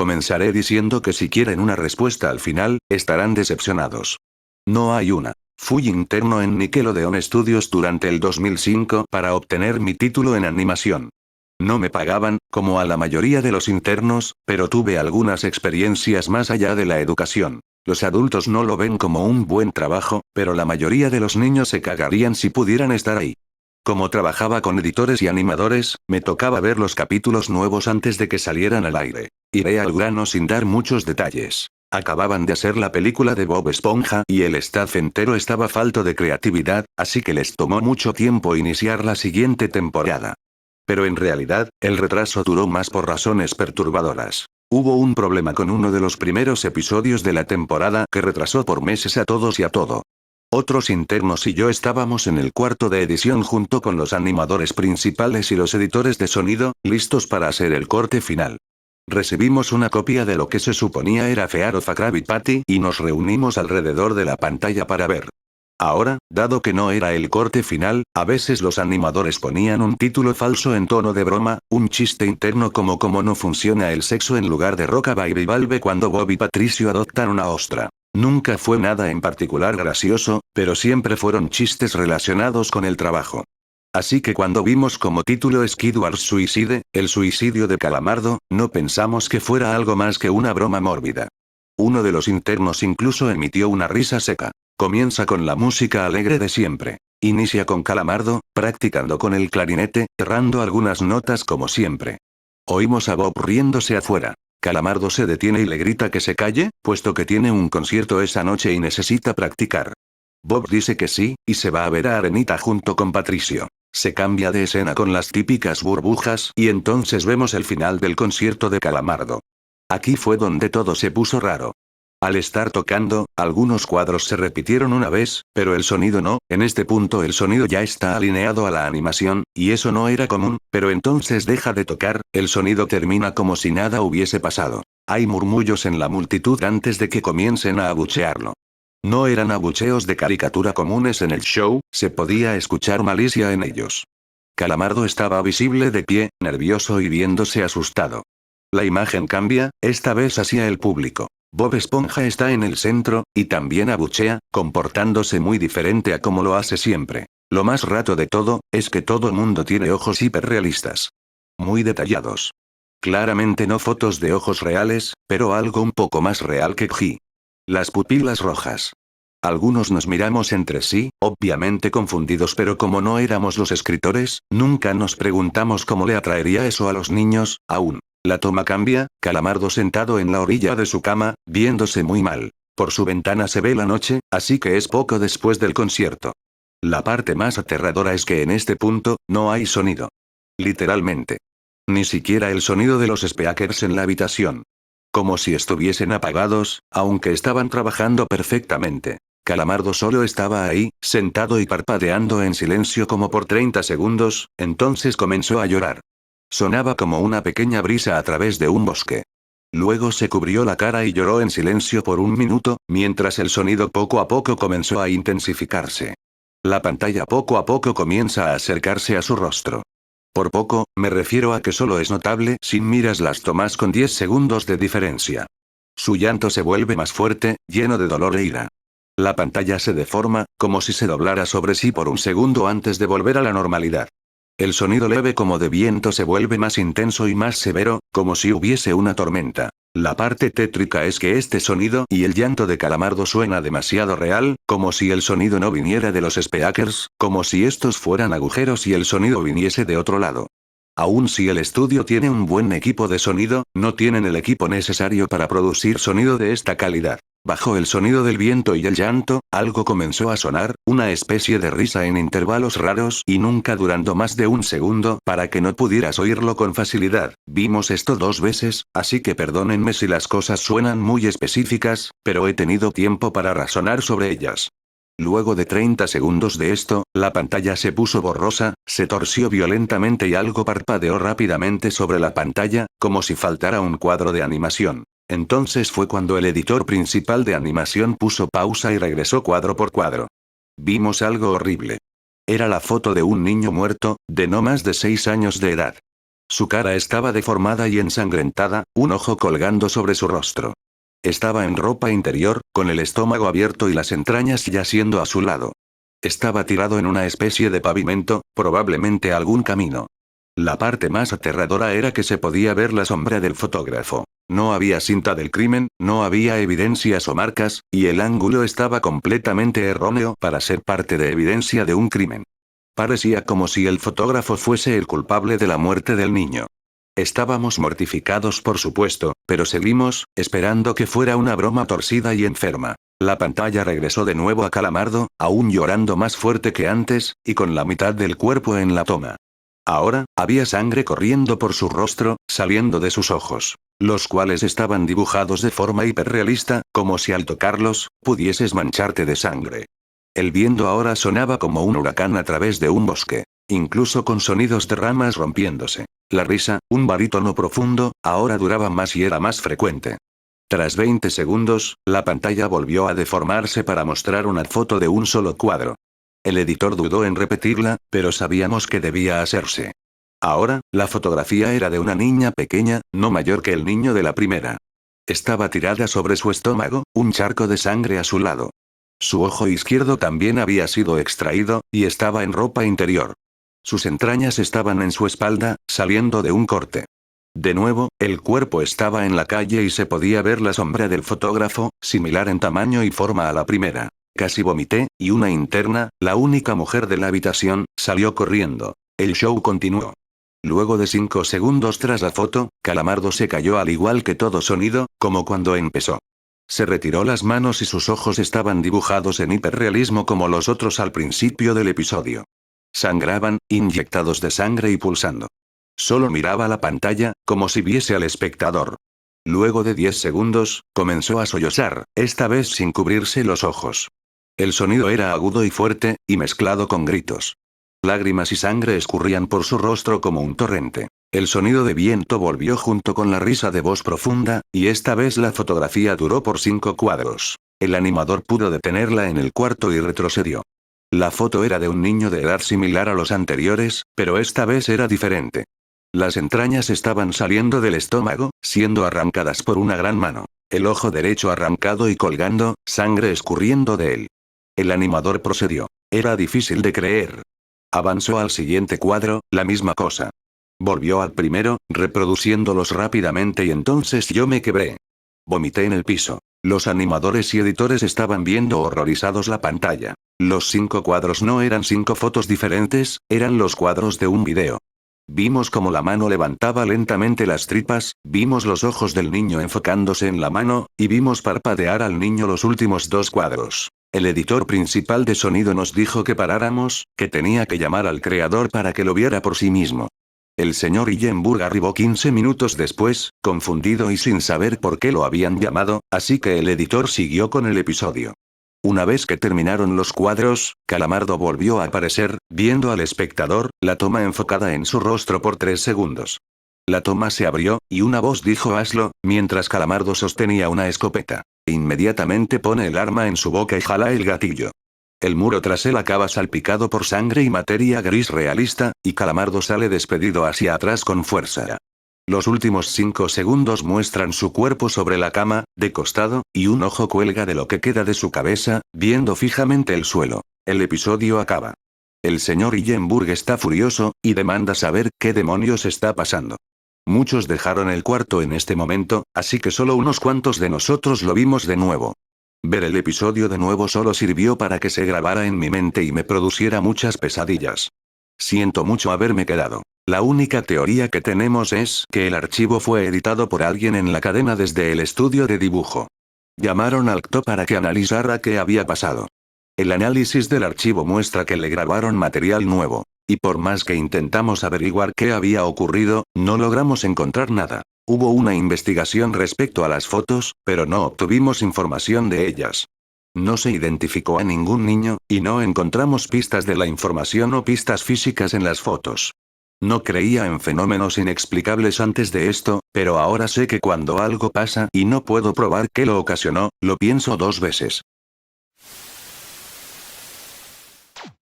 Comenzaré diciendo que si quieren una respuesta al final, estarán decepcionados. No hay una. Fui interno en Nickelodeon Studios durante el 2005 para obtener mi título en animación. No me pagaban, como a la mayoría de los internos, pero tuve algunas experiencias más allá de la educación. Los adultos no lo ven como un buen trabajo, pero la mayoría de los niños se cagarían si pudieran estar ahí. Como trabajaba con editores y animadores, me tocaba ver los capítulos nuevos antes de que salieran al aire. Iré al grano sin dar muchos detalles. Acababan de hacer la película de Bob Esponja y el staff entero estaba falto de creatividad, así que les tomó mucho tiempo iniciar la siguiente temporada. Pero en realidad, el retraso duró más por razones perturbadoras. Hubo un problema con uno de los primeros episodios de la temporada que retrasó por meses a todos y a todo. Otros internos y yo estábamos en el cuarto de edición junto con los animadores principales y los editores de sonido, listos para hacer el corte final. Recibimos una copia de lo que se suponía era Fear of a Krabby Patty y nos reunimos alrededor de la pantalla para ver. Ahora, dado que no era el corte final, a veces los animadores ponían un título falso en tono de broma, un chiste interno como cómo no funciona el sexo en lugar de Roca Baby Valve cuando Bob y Patricio adoptan una ostra. Nunca fue nada en particular gracioso, pero siempre fueron chistes relacionados con el trabajo. Así que cuando vimos como título Skidward Suicide, el suicidio de Calamardo, no pensamos que fuera algo más que una broma mórbida. Uno de los internos incluso emitió una risa seca. Comienza con la música alegre de siempre. Inicia con Calamardo, practicando con el clarinete, errando algunas notas como siempre. Oímos a Bob riéndose afuera. Calamardo se detiene y le grita que se calle, puesto que tiene un concierto esa noche y necesita practicar. Bob dice que sí, y se va a ver a Arenita junto con Patricio. Se cambia de escena con las típicas burbujas y entonces vemos el final del concierto de Calamardo. Aquí fue donde todo se puso raro. Al estar tocando, algunos cuadros se repitieron una vez, pero el sonido no. En este punto el sonido ya está alineado a la animación, y eso no era común, pero entonces deja de tocar, el sonido termina como si nada hubiese pasado. Hay murmullos en la multitud antes de que comiencen a abuchearlo. No eran abucheos de caricatura comunes en el show, se podía escuchar malicia en ellos. Calamardo estaba visible de pie, nervioso y viéndose asustado. La imagen cambia, esta vez hacia el público. Bob Esponja está en el centro, y también abuchea, comportándose muy diferente a como lo hace siempre. Lo más rato de todo, es que todo mundo tiene ojos hiperrealistas. Muy detallados. Claramente no fotos de ojos reales, pero algo un poco más real que G. Las pupilas rojas. Algunos nos miramos entre sí, obviamente confundidos, pero como no éramos los escritores, nunca nos preguntamos cómo le atraería eso a los niños, aún. La toma cambia, Calamardo sentado en la orilla de su cama, viéndose muy mal. Por su ventana se ve la noche, así que es poco después del concierto. La parte más aterradora es que en este punto, no hay sonido. Literalmente. Ni siquiera el sonido de los speakers en la habitación. Como si estuviesen apagados, aunque estaban trabajando perfectamente. Calamardo solo estaba ahí, sentado y parpadeando en silencio como por 30 segundos, entonces comenzó a llorar. Sonaba como una pequeña brisa a través de un bosque. Luego se cubrió la cara y lloró en silencio por un minuto, mientras el sonido poco a poco comenzó a intensificarse. La pantalla poco a poco comienza a acercarse a su rostro. Por poco, me refiero a que solo es notable si miras las tomas con 10 segundos de diferencia. Su llanto se vuelve más fuerte, lleno de dolor e ira. La pantalla se deforma, como si se doblara sobre sí por un segundo antes de volver a la normalidad. El sonido leve como de viento se vuelve más intenso y más severo, como si hubiese una tormenta. La parte tétrica es que este sonido y el llanto de Calamardo suena demasiado real, como si el sonido no viniera de los speakers, como si estos fueran agujeros y el sonido viniese de otro lado. Aun si el estudio tiene un buen equipo de sonido, no tienen el equipo necesario para producir sonido de esta calidad. Bajo el sonido del viento y el llanto, algo comenzó a sonar, una especie de risa en intervalos raros y nunca durando más de un segundo para que no pudieras oírlo con facilidad. Vimos esto 2 veces, así que perdónenme si las cosas suenan muy específicas, pero he tenido tiempo para razonar sobre ellas. Luego de 30 segundos de esto, la pantalla se puso borrosa, se torció violentamente y algo parpadeó rápidamente sobre la pantalla, como si faltara un cuadro de animación. Entonces fue cuando el editor principal de animación puso pausa y regresó cuadro por cuadro. Vimos algo horrible. Era la foto de un niño muerto, de no más de 6 años de edad. Su cara estaba deformada y ensangrentada, un ojo colgando sobre su rostro. Estaba en ropa interior, con el estómago abierto y las entrañas yaciendo a su lado. Estaba tirado en una especie de pavimento, probablemente algún camino. La parte más aterradora era que se podía ver la sombra del fotógrafo. No había cinta del crimen, no había evidencias o marcas, y el ángulo estaba completamente erróneo para ser parte de evidencia de un crimen. Parecía como si el fotógrafo fuese el culpable de la muerte del niño. Estábamos mortificados, por supuesto, pero seguimos, esperando que fuera una broma torcida y enferma. La pantalla regresó de nuevo a Calamardo, aún llorando más fuerte que antes, y con la mitad del cuerpo en la toma. Ahora, había sangre corriendo por su rostro, saliendo de sus ojos, los cuales estaban dibujados de forma hiperrealista, como si al tocarlos, pudieses mancharte de sangre. El viento ahora sonaba como un huracán a través de un bosque, incluso con sonidos de ramas rompiéndose. La risa, un barítono profundo, ahora duraba más y era más frecuente. Tras 20 segundos, la pantalla volvió a deformarse para mostrar una foto de un solo cuadro. El editor dudó en repetirla, pero sabíamos que debía hacerse. Ahora, la fotografía era de una niña pequeña, no mayor que el niño de la primera. Estaba tirada sobre su estómago, un charco de sangre a su lado. Su ojo izquierdo también había sido extraído, y estaba en ropa interior. Sus entrañas estaban en su espalda, saliendo de un corte. De nuevo, el cuerpo estaba en la calle y se podía ver la sombra del fotógrafo, similar en tamaño y forma a la primera. Casi vomité, y una interna, la única mujer de la habitación, salió corriendo. El show continuó. Luego de 5 segundos tras la foto, Calamardo se cayó al igual que todo sonido, como cuando empezó. Se retiró las manos y sus ojos estaban dibujados en hiperrealismo como los otros al principio del episodio. Sangraban, inyectados de sangre y pulsando. Solo miraba la pantalla, como si viese al espectador. Luego de 10 segundos, comenzó a sollozar, esta vez sin cubrirse los ojos. El sonido era agudo y fuerte, y mezclado con gritos. Lágrimas y sangre escurrían por su rostro como un torrente. El sonido de viento volvió junto con la risa de voz profunda, y esta vez la fotografía duró por 5 cuadros. El animador pudo detenerla en el cuarto y retrocedió. La foto era de un niño de edad similar a los anteriores, pero esta vez era diferente. Las entrañas estaban saliendo del estómago, siendo arrancadas por una gran mano. El ojo derecho arrancado y colgando, sangre escurriendo de él. El animador procedió. Era difícil de creer. Avanzó al siguiente cuadro, la misma cosa. Volvió al primero, reproduciéndolos rápidamente y entonces yo me quebré. Vomité en el piso. Los animadores y editores estaban viendo horrorizados la pantalla. Los 5 cuadros no eran 5 fotos diferentes, eran los cuadros de un video. Vimos cómo la mano levantaba lentamente las tripas, vimos los ojos del niño enfocándose en la mano, y vimos parpadear al niño los últimos 2 cuadros. El editor principal de sonido nos dijo que paráramos, que tenía que llamar al creador para que lo viera por sí mismo. El señor Hillenburg arribó 15 minutos después, confundido y sin saber por qué lo habían llamado, así que el editor siguió con el episodio. Una vez que terminaron los cuadros, Calamardo volvió a aparecer, viendo al espectador, la toma enfocada en su rostro por 3 segundos. La toma se abrió, y una voz dijo hazlo, mientras Calamardo sostenía una escopeta. Inmediatamente pone el arma en su boca y jala el gatillo. El muro tras él acaba salpicado por sangre y materia gris realista, y Calamardo sale despedido hacia atrás con fuerza. Los últimos 5 segundos muestran su cuerpo sobre la cama, de costado, y un ojo cuelga de lo que queda de su cabeza, viendo fijamente el suelo. El episodio acaba. El señor Hillenburg está furioso, y demanda saber qué demonios está pasando. Muchos dejaron el cuarto en este momento, así que solo unos cuantos de nosotros lo vimos de nuevo. Ver el episodio de nuevo solo sirvió para que se grabara en mi mente y me produciera muchas pesadillas. Siento mucho haberme quedado. La única teoría que tenemos es que el archivo fue editado por alguien en la cadena desde el estudio de dibujo. Llamaron al CTO para que analizara qué había pasado. El análisis del archivo muestra que le grabaron material nuevo. Y por más que intentamos averiguar qué había ocurrido, no logramos encontrar nada. Hubo una investigación respecto a las fotos, pero no obtuvimos información de ellas. No se identificó a ningún niño, y no encontramos pistas de la información o pistas físicas en las fotos. No creía en fenómenos inexplicables antes de esto, pero ahora sé que cuando algo pasa y no puedo probar qué lo ocasionó, lo pienso 2 veces.